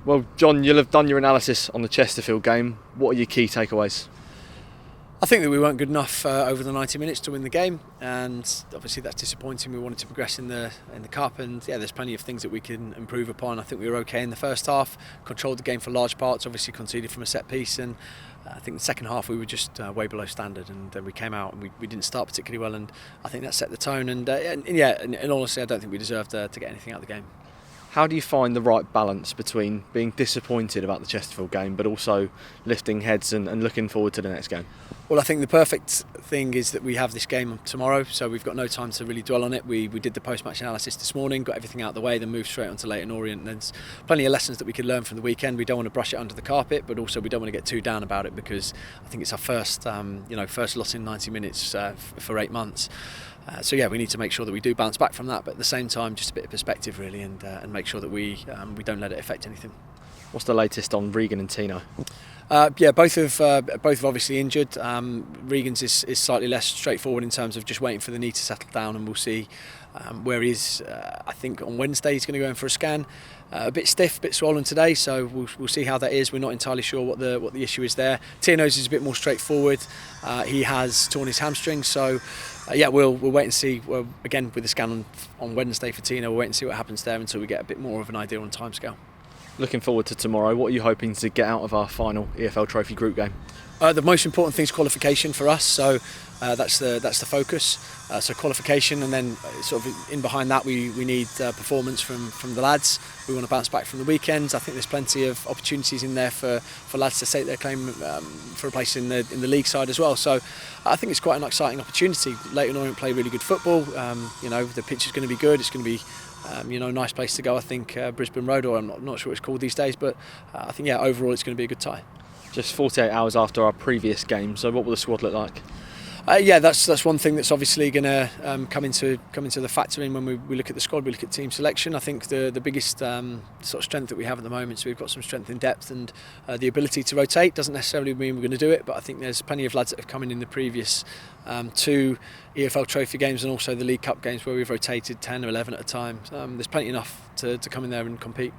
Well, John, you'll have done your analysis on the Chesterfield game. What are your key takeaways? I think that we weren't good enough over the 90 minutes to win the game, and obviously that's disappointing. We wanted to progress in the cup, and there's plenty of things that we can improve upon. I think we were okay in the first half, controlled the game for large parts, obviously conceded from a set piece, and I think the second half we were just way below standard, and then we came out and we didn't start particularly well, and I think that set the tone. And honestly, I don't think we deserved to get anything out of the game. How do you find the right balance between being disappointed about the Chesterfield game but also lifting heads and looking forward to the next game? Well, I think the perfect thing is that we have this game tomorrow, so we've got no time to really dwell on it. We did the post-match analysis this morning, got everything out of the way, then moved straight on to Leyton Orient. There's plenty of lessons that we could learn from the weekend. We don't want to brush it under the carpet, but also we don't want to get too down about it, because I think it's our first loss in 90 minutes for 8 months. So we need to make sure that we do bounce back from that, but at the same time, just a bit of perspective really, and make sure that we don't let it affect anything. What's the latest on Regan and Tino? Both have obviously injured. Regan's is slightly less straightforward in terms of just waiting for the knee to settle down, and we'll see where he is. I think on Wednesday he's going to go in for a scan. A bit stiff, a bit swollen today, so we'll see how that is. We're not entirely sure what the issue is there. Tino's is a bit more straightforward. He has torn his hamstring, so we'll wait and see. Well, again, with the scan on Wednesday for Tino, we'll wait and see what happens there until we get a bit more of an idea on timescale. Looking forward to tomorrow. What are you hoping to get out of our final EFL Trophy group game? The most important thing is qualification for us, so that's the focus. So qualification, and then sort of in behind that we need performance from the lads. We want to bounce back from the weekend. I think there's plenty of opportunities in there for lads to stake their claim for a place in the league side as well. So I think it's quite an exciting opportunity. Leyton Orient play really good football. The pitch is going to be good. It's going to be nice place to go. I think Brisbane Road, or I'm not sure what it's called these days, but I think overall it's going to be a good tie. Just 48 hours after our previous game, so what will the squad look like? That's one thing that's obviously going to come into the factor in when we look at the squad. We look at team selection. I think the biggest sort of strength that we have at the moment, so we've got some strength in depth, and the ability to rotate doesn't necessarily mean we're going to do it, but I think there's plenty of lads that have come in the previous 2 EFL Trophy games and also the League Cup games where we've rotated 10 or 11 at a time. There's plenty enough to come in there and compete.